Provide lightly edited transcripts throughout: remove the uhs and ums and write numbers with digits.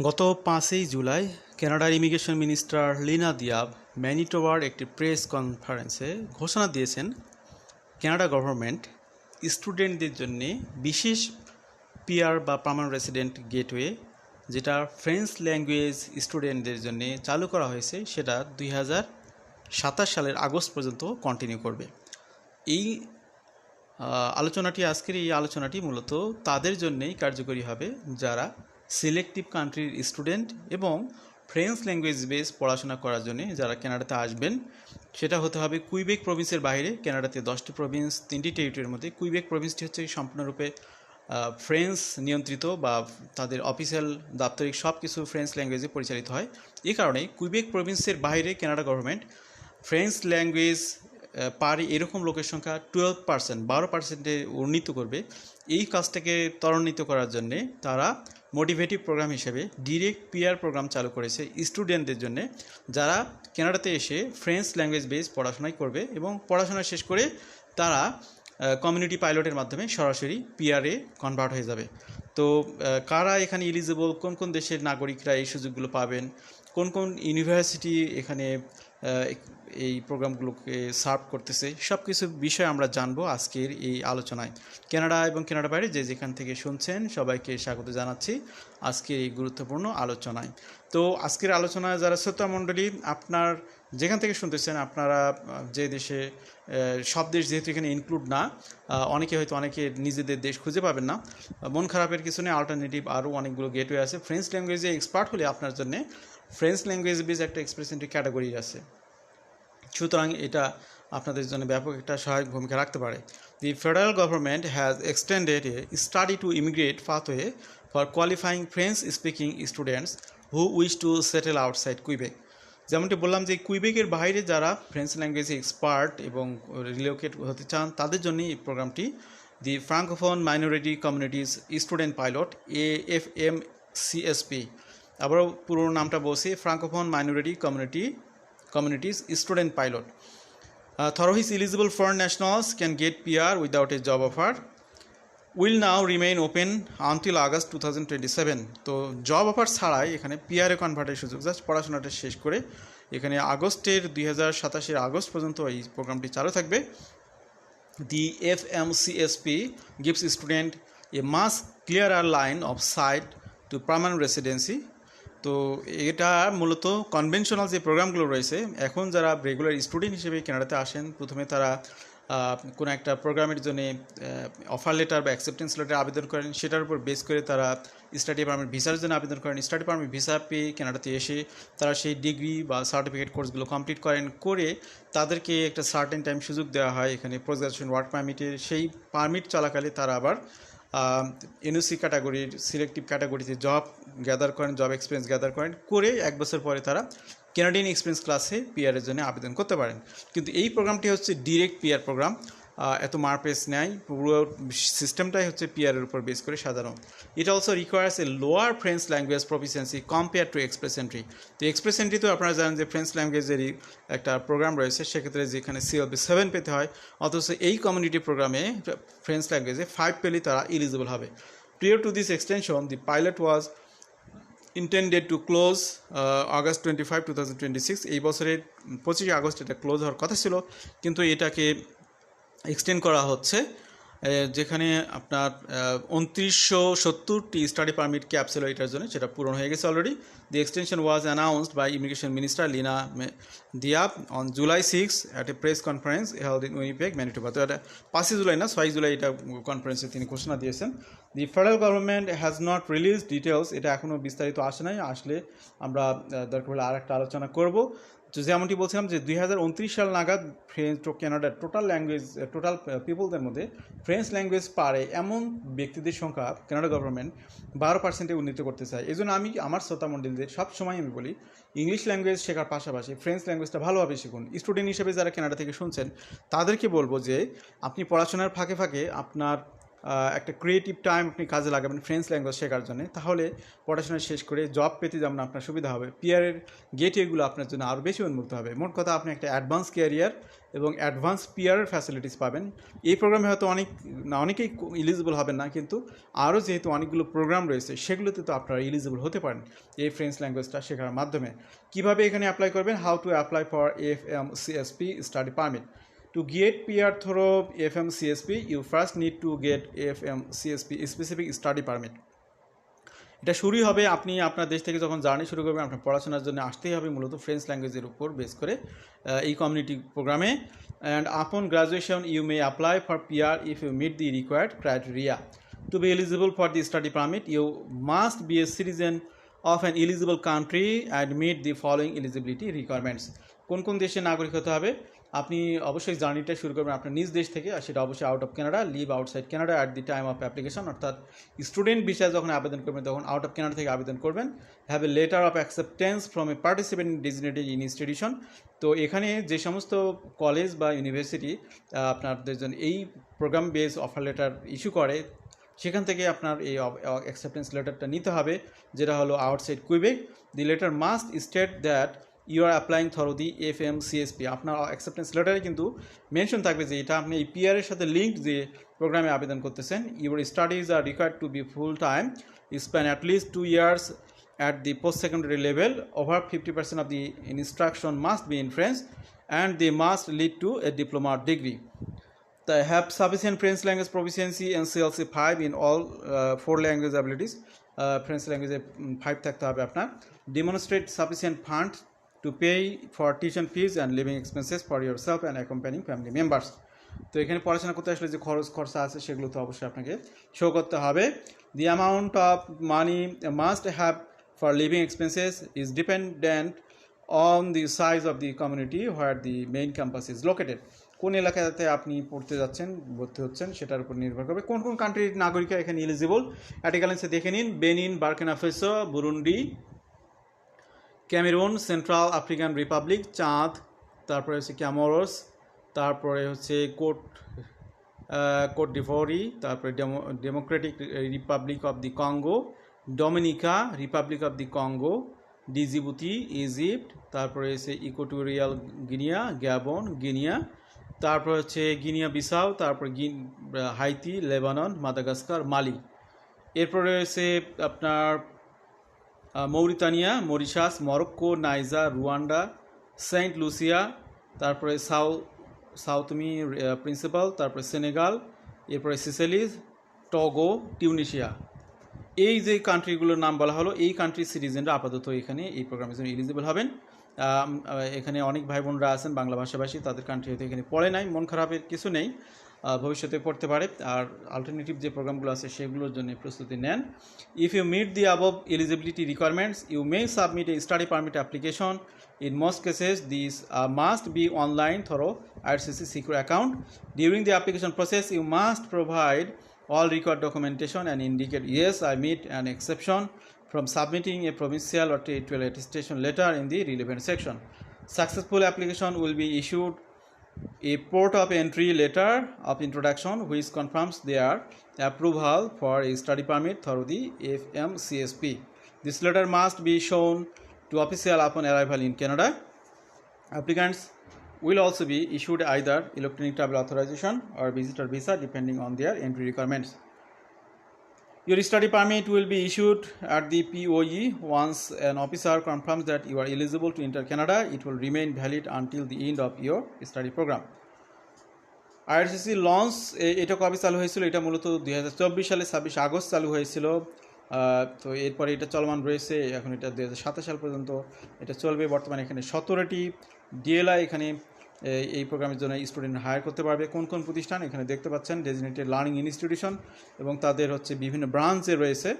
গত 5ই জুলাই কানাডার immigration minister Lina দিয়াব ম্যানিটোবার একটি প্রেস কনফারেন্সে ঘোষণা দিয়েছেন কানাডা গভর্নমেন্ট স্টুডেন্টদের জন্য বিশেষ পিআর বা পার্মানেন্ট রেসিডেন্ট গেটওয়ে যেটা ফ্রেঞ্চ ল্যাঙ্গুয়েজ স্টুডেন্টদের জন্য চালু করা হয়েছে সেটা 2027 সালের আগস্ট পর্যন্ত কন্টিনিউ করবে। এই আজকের এই আলোচনাটি মূলত তাদের জন্যই কার্যকরী হবে যারা সিলেক্টিভ কান্ট্রির স্টুডেন্ট এবং ফ্রেঞ্চ ল্যাঙ্গুয়েজ বেস পড়াশোনা করার জন্য যারা কানাডাতে আসবেন। সেটা হতে হবে কুইবেক প্রভিন্সের বাইরে। কানাডাতে 10টি প্রভিন্স, 3টি টেরিটরির মধ্যে কুইবেক প্রভিন্সটি হচ্ছে সম্পূর্ণরূপে ফ্রেঞ্চ নিয়ন্ত্রিত বা তাদের অফিসিয়াল দাপ্তরিক সব কিছু ফ্রেঞ্চ ল্যাঙ্গুয়েজে পরিচালিত হয়। এই কারণে কুইবেক প্রভিন্সের বাইরে কানাডা গভর্নমেন্ট ফ্রেঞ্চ ল্যাঙ্গুয়েজ পারে এরকম লোকের সংখ্যা 12% উন্নীত করবে। এই কাজটাকে ত্বরান্বিত করার জন্যে তারা মোটিভেটিভ প্রোগ্রাম হিসেবে ডিরেক্ট পিআর প্রোগ্রাম চালু করেছে স্টুডেন্টদের জন্য যারা কানাডাতে এসে ফ্রেঞ্চ ল্যাঙ্গুয়েজ বেস পড়াশোনাই করবে এবং পড়াশোনা শেষ করে তারা কমিউনিটি পাইলটের মাধ্যমে সরাসরি পিআরে কনভার্ট হয়ে যাবে। তো কারা এখানে এলিজিবল, কোন কোন দেশের নাগরিকরা এই সুযোগগুলো পাবেন, কোন কোন ইউনিভার্সিটি এখানে এই প্রোগ্রামগুলোকে সার্ভ করতেছে, সব কিছু বিষয় আমরা জানবো আজকের এই আলোচনায়। কানাডা এবং কানাডা বাইরে যে যেখান থেকে শুনছেন সবাইকে স্বাগত জানাচ্ছি আজকের এই গুরুত্বপূর্ণ আলোচনায়। তো আজকের আলোচনায় যারা শ্রোতা মণ্ডলী, আপনার যেখান থেকে শুনতেছেন, আপনারা যে দেশে, সব দেশ যেহেতু এখানে ইনক্লুড না, অনেকে নিজেদের দেশ খুঁজে পাবেন না, মন খারাপের কিছু নেই। অল্টারনেটিভ আরও অনেকগুলো গেটওয়ে আছে। ফ্রেঞ্চ ল্যাঙ্গুয়েজে এক্সপার্ট হলে আপনার জন্য ফ্রেঞ্চ ল্যাঙ্গুয়েজ বেস একটা এক্সপ্রেসেন্টরি ক্যাটাগরি আছে, সুতরাং এটা আপনাদের জন্য ব্যাপক একটা সহায়ক ভূমিকা রাখতে পারে। The federal government has extended a study to immigrate pathway for qualifying French speaking students who wish to settle outside Quebec. যেমনটি বললাম যে কুইবেকের বাইরে যারা ফ্রেঞ্চ ল্যাঙ্গুয়েজে এক্সপার্ট এবং রিলোকেট হতে চান তাদের জন্য এই প্রোগ্রামটি the Francophone minority communities student pilot AFMCSP, আবারও পুরো নামটা বলছি, Francophone minority communities student pilot. Though eligible foreign nationals can get PR without a job offer, will now remain open until August 2027. তো জব অফার ছাড়াই এখানে পিআরে কনভার্টের সুযোগ, just পড়াশোনাটা শেষ করে এখানে 2027 আগস্ট পর্যন্ত এই প্রোগ্রামটি চালু থাকবে। দি FMCSP gives student a much clearer line of sight to permanent residency. তো এটা মূলত কনভেনশনাল যে প্রোগ্রামগুলো রয়েছে, এখন যারা রেগুলার স্টুডেন্ট হিসেবে কানাডাতে আসেন, প্রথমে তারা কোনো একটা প্রোগ্রামের জন্য অফার লেটার বা অ্যাকসেপ্টেন্স লেটার আবেদন করেন, সেটার উপর বেস করে তারা স্টাডি পারমিট ভিসার জন্য আবেদন করেন। স্টাডি পারমিট ভিসা পেয়ে কানাডাতে এসে তারা সেই ডিগ্রি বা সার্টিফিকেট কোর্সগুলো কমপ্লিট করে তাদেরকে একটা সার্টেন টাইম সুযোগ দেওয়া হয় এখানে পোস্ট গ্রাজুয়েশন ওয়ার্ক পারমিটের। সেই পারমিট চলাকালে তারা আবার NOC ক্যাটাগরির সিলেক্টিভ ক্যাটাগরিতে জব এক্সপিরিয়েন্স গ্যাদার করেন, করে 1 বছর পরে তারা কানাডিয়ান এক্সপিরিয়েন্স ক্লাসে পিআরের জন্য আবেদন করতে পারেন। কিন্তু এই প্রোগ্রামটি হচ্ছে ডিরেক্ট পিআর প্রোগ্রাম, এত মারপেস নেয়, পুরো সিস্টেমটাই হচ্ছে পিআরের উপর বেস করে সাজানো। It also requires A lower French language proficiency compare to express entry. তো এক্সপ্রেস এন্ট্রি তো আপনারা জানেন যে ফ্রেঞ্চ ল্যাঙ্গুয়েজেরই একটা প্রোগ্রাম রয়েছে, সেক্ষেত্রে যেখানে CLB 7 পেতে হয়, অথচ এই কমিউনিটি প্রোগ্রামে ফ্রেঞ্চ ল্যাঙ্গুয়েজে 5 পেলেই তারা এলিজিবল হবে। Prior to this extension, the pilot was intended to close August 25, 2026. এই বছরের 25 আগস্ট এটা ক্লোজ হওয়ার কথা ছিল, কিন্তু এটাকে এক্সটেন্ড করা হচ্ছে, যেখানে আপনার 2970টি স্টাডি পারমিট ক্যাপ ছিল এটার জন্য, সেটা পূরণ হয়ে গেছে already. The extension was announced by immigration minister Lina Diab on July 6 at a press conference held in Winnipeg, Manitoba. তো এটা 5 জুলাই না, 6 জুলাই এটা কনফারেন্সে তিনি ঘোষণা দিয়েছেন। দি federal government has not release details, এটা এখনও বিস্তারিত আসে নাই, আসলে আমরা দরকার হলে আর একটা আলোচনা করব। তো যেমনটি বলছিলাম যে 2029 সাল নাগাদ ফ্রেঞ্চ ও কানাডার টোটাল পিপলদের মধ্যে ফ্রেঞ্চ ল্যাঙ্গুয়েজ পারে এমন ব্যক্তিদের সংখ্যা কানাডা গভর্নমেন্ট 12%-এ উন্নীত করতে চায়। এই জন্য আমি আমার শ্রোতা মণ্ডলীদের সবসময় আমি বলি, ইংলিশ ল্যাঙ্গুয়েজ শেখার পাশাপাশি ফ্রেঞ্চ ল্যাঙ্গুয়েজটা ভালোভাবে শিখুন। স্টুডেন্ট হিসেবে যারা কানাডা থেকে শুনছেন তাদেরকে বলবো যে আপনি পড়াশোনার ফাঁকে ফাঁকে আপনার একটা ক্রিয়েটিভ টাইম আপনি কাজে লাগাবেন ফ্রেঞ্চ ল্যাঙ্গুয়েজ শেখার জন্য, তাহলে পড়াশোনা শেষ করে জব পেতে যেমন আপনার সুবিধা হবে, পিয়ারের গেটওয়েগুলো আপনার জন্য আরও বেশি উন্মুক্ত হবে। মোট কথা আপনি একটা অ্যাডভান্স ক্যারিয়ার এবং অ্যাডভান্স পিয়ারের ফ্যাসিলিটিস পাবেন। এই প্রোগ্রামে হয়তো অনেকেই এলিজিবল হবেন না, কিন্তু আরও যেহেতু অনেকগুলো প্রোগ্রাম রয়েছে সেগুলোতে তো আপনারা এলিজিবল হতে পারেন এই ফ্রেঞ্চ ল্যাঙ্গুয়েজটা শেখার মাধ্যমে। কীভাবে এখানে অ্যাপ্লাই করবেন? How to apply for FMCSP study permit. To get PR through FMCSP, you first need to get FMCSP specific study permit. এটা শুরুই হবে আপনি আপনার দেশ থেকে যখন জার্নি শুরু করবেন, আপনার পড়াশোনার জন্য আসতেই হবে মূলত ফ্রেঞ্চ ল্যাঙ্গুয়েজের উপর বেস করে এই কমিউনিটি প্রোগ্রামে। And upon graduation you may apply for PR if you meet the required criteria. To be eligible for the study permit, you must be a citizen of an eligible country and meet the following eligibility requirements. কোন কোন দেশের নাগরিক হতে হবে? আপনি অবশ্যই জার্নিটা শুরু করবেন আপনার নিজ দেশ থেকে, আর সেটা অবশ্যই out of Canada, leave outside Canada at the time of application, অর্থাৎ স্টুডেন্ট ভিসা যখন আবেদন করবেন তখন আউট অফ কানাডা থেকে আবেদন করবেন। Have a letter of acceptance from a participant designated institution. তো এখানে যে সমস্ত কলেজ বা ইউনিভার্সিটি আপনাদের জন্য এই program base offer letter issue করে, সেখান থেকে আপনার এই অ্যাকসেপ্টেন্স লেটারটা নিতে হবে, যেটা হলো outside Quebec. The letter must state that you are applying through the FMCSP। আপনার অ্যাকসেপ্টেন্স লেটারে কিন্তু মেনশন থাকবে যে এটা আপনি এই পিআরের সাথে লিঙ্কড যে প্রোগ্রামে আবেদন করতেছেন। Your studies are required to be full time, span at least 2 years at the post-secondary level, over 50% of the instruction must be in French and they must lead to a diploma degree. They have sufficient French language proficiency and CLC 5 in all 4 language abilities. French language 5 থাকতে হবে আপনার। Demonstrate sufficient funds to pay for tuition fees and living expenses for yourself and accompanying family members. তো এখানে পড়াশোনা করতে আসলে যে খরচা আছে সেগুলো তো অবশ্যই আপনাকে শো করতে হবে। The amount of money must have for living expenses is dependent on the size of the community where the main campus is located. কোন এলাকাতে আপনি পড়তে যাচ্ছেন, ভর্তি হচ্ছেন, সেটার উপর নির্ভর করবে। কোন কোন কান্ট্রির নাগরিকরা এখানে এলিজিবল আর্টিকেলেন্সে দেখে নিন। Benin, Burkina Faso, Burundi, Cameroon, Central African Republic, Chad, তারপরে হচ্ছে ক্যামরস, তারপরে হচ্ছে কোট ডিভোরি, তারপরে Democratic Republic of the Congo, Dominica Republic of the Congo, Djibouti, Egypt, তারপরে হচ্ছে ইকুয়েটোরিয়াল গিনিয়া, গ্যাবন, গিনিয়া, তারপর হচ্ছে গিনিয়া বিসাউ, তারপর হাইতি, লেবানন, মাদাগাস্কার, মালি। এরপরে হচ্ছে আপনার Mauritania, Mauritius, Morocco, Niger, Rwanda, Saint Lucia, তারপরে সাউথমি প্রিন্সিপাল, তারপরে সেনেগাল, এরপরে সিসেলিজ, টগো, টিউনিশিয়া। এই যে কান্ট্রিগুলোর নাম বলা হলো, এই কান্ট্রির সিটিজেনরা আপাতত এখানে এই প্রোগ্রামের জন্য এলিজিবল হবেন। এখানে অনেক ভাই বোনরা আছেন বাংলা ভাষাভাষী, তাদের কান্ট্রি হয়তো এখানে পড়ে নাই, মন খারাপের কিছু নেই, ভবিষ্যতে পড়তে পারে। আর অল্টারনেটিভ যে প্রোগ্রামগুলো আছে সেগুলোর জন্য প্রস্তুতি নেন। If you meet the above eligibility requirements, you may submit a study permit application. In most cases, these must be online through IRCC secure account. During the application process, you must provide all required documentation and indicate, yes, I meet an exception from submitting a provincial or territorial attestation letter in the relevant section. Successful application will be issued a port of entry letter of introduction which confirms their approval for a study permit through the FMCSP. This letter must be shown to official upon arrival in Canada. Applicants will also be issued either electronic travel authorization or visitor visa depending on their entry requirements. Your study permit will be issued at the POE. Once an officer confirms that you are eligible to enter Canada, it will remain valid until the end of your study program. IRCC launch এটা কবে চালু হয়েছিল? এটা মূলত 2024 সালে 26 August চালু হয়েছিল। তো এরপরে এটা চলমান রয়েছে, এখন এটা 2027 সাল পর্যন্ত এটা চলবে। বর্তমানে এখানে 17টি ডিএলআই এখানে এই প্রোগ্রামের জন্য স্টুডেন্ট হায়ার করতে পারবে। কোন কোন প্রতিষ্ঠান এখানে দেখতে পাচ্ছেন, ডেজিগনেটেড লার্নিং ইনস্টিটিউশন, এবং তাদের হচ্ছে বিভিন্ন ব্রাঞ্চে রয়েছে।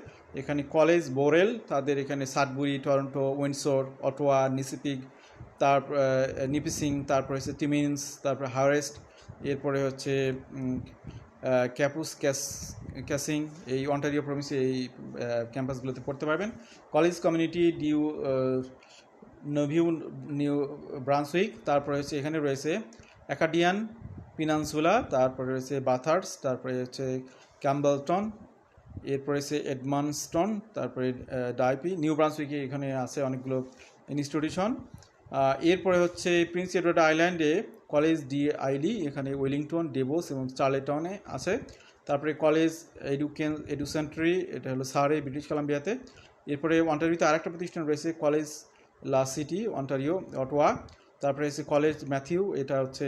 এখানে কলেজ বোরেল, তাদের এখানে সাডবুরি, টরন্টো, উইন্ডসোর, অটোয়া, নিসিপিগ, তারপর নিপিসিং, তারপর হচ্ছে টিমিন্স, তারপর হারেস্ট, এরপরে হচ্ছে ক্যাসিং, এই অন্টারিও প্রভিন্সে এই ক্যাম্পাসগুলোতে পড়তে পারবেন। কলেজ কমিউনিটি নিউ ব্রান্সউইক, তারপরে হচ্ছে এখানে রয়েছে অ্যাকাডিয়ান, পিনান্সুলা, তারপরে রয়েছে বাথার্স, তারপরে হচ্ছে ক্যাম্বেলটন, এরপরে হচ্ছে এডমানস্টন, তারপরে ডাইপি, নিউ ব্রান্সউইকে এখানে আছে অনেকগুলো ইনস্টিটিউশন। এরপরে হচ্ছে প্রিন্স এডওয়ার্ড আইল্যান্ডে কলেজ DID, এখানে ওয়েলিংটন, ডেভোস এবং চার্লেটনে আছে। তারপরে কলেজ এডুসেন্ট্রি, এটা হলো সারে, ব্রিটিশ কলাম্বিয়াতে। এরপরে অন্টারিওতে আরেকটা প্রতিষ্ঠান রয়েছে, কলেজ লা সিটি, অন্টারিও, অটোয়া। তারপরে হচ্ছে কলেজ ম্যাথিউ, এটা হচ্ছে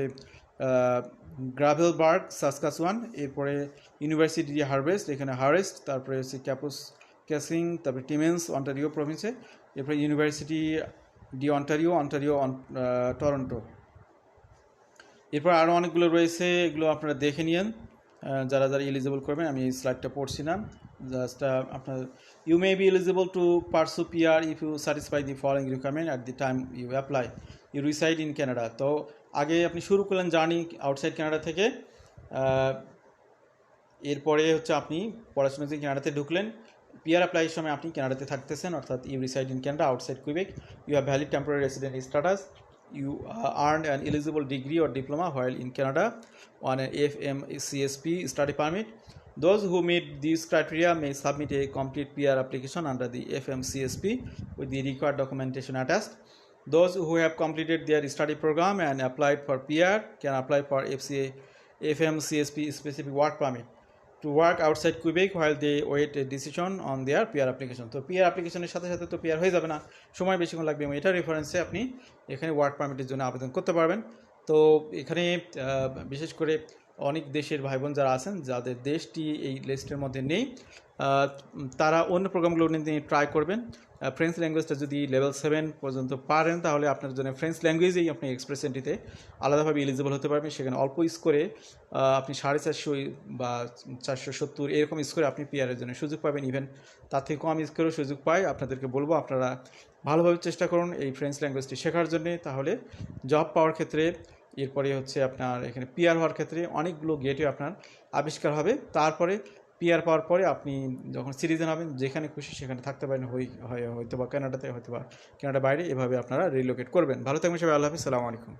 গ্রাভেলবার্গ, সাসকাচুয়ান। এরপরে ইউনিভার্সিটি ডি হারভেস্ট, এখানে হারেস্ট। তারপরে হচ্ছে ক্যাপুস ক্যাসিং, তারপরে টিমেন্স, অন্টারিও প্রভিন্সে। এরপরে ইউনিভার্সিটি ডি অন্টারিও, টরন্টো। এরপর আরও অনেকগুলো রয়েছে, এগুলো আপনারা দেখে নিন যারা যারা এলিজিবল করবেন। আমি এই স্লাইডটা পড়ছি না, জাস্ট আপনার you may be eligible to pursue PR if you satisfy the following requirement at the time you apply, you reside in Canada. তো আগে আপনি শুরু করলেন জার্নি আউটসাইড ক্যানাডা থেকে, এরপরে হচ্ছে আপনি পড়াশোনা থেকে ক্যানাডাতে ঢুকলেন। PR অ্যাপ্লাইয়ের সময় আপনি ক্যানাডাতে থাকতেছেন, অর্থাৎ you reside in Canada outside Quebec, you have valid temporary resident status, you earned an eligible degree or diploma while in Canada on an FMCSP study permit. Those who meet these criteria may submit a complete PR application under the FMCSP with the required documentation attached. Those who have completed their study program and applied for PR can apply for FMCSP specific work permit to work outside Quebec while they wait a decision on their PR application. তো PR অ্যাপ্লিকেশনের সাথে সাথে তো PR হয়ে যাবে না, সময় বেশিক্ষণ লাগবে, এবং এটা রেফারেন্সে আপনি এখানে ওয়ার্ক পারমিটের জন্য আবেদন করতে পারবেন। তো এখানে বিশেষ করে অনেক দেশের ভাই বোন যারা আছেন, যাদের দেশটি এই লিস্টের মধ্যে নেই, তারা অন্য প্রোগ্রামগুলো নিয়ে ট্রাই করবেন। ফ্রেঞ্চ ল্যাঙ্গুয়েজটা যদি লেভেল 7 পর্যন্ত পারেন, তাহলে আপনার জন্য ফ্রেঞ্চ ল্যাঙ্গুয়েজেই আপনি এক্সপ্রেস এন্ট্রিতে আলাদাভাবে এলিজিবল হতে পারবেন। সেখানে অল্প স্কোরে আপনি 450 বা 470 এরকম স্কোরে আপনি PR এর জন্য সুযোগ পাবেন। ইভেন তার থেকে কম স্কোরেও সুযোগ পায়। আপনাদেরকে বলবো আপনারা ভালোভাবে চেষ্টা করুন এই ফ্রেঞ্চ ল্যাঙ্গুয়েজটি শেখার জন্যে, তাহলে জব পাওয়ার ক্ষেত্রে, এরপরে হচ্ছে আপনার এখানে PR হওয়ার ক্ষেত্রে অনেকগুলো গেটে আপনার আবিষ্কার হবে। তারপরে PR পাওয়ার পরে আপনি যখন সিটিজেন হবেন, যেখানে খুশি সেখানে থাকতে পারেন, হয়তো বা কানাডাতে, হয়তো বা কানাডার বাইরে, এভাবে আপনারা রিলোকেট করবেন। ভালো থাকবেন সবাই, আল্লাহ হাফিজ, আসসালামু আলাইকুম।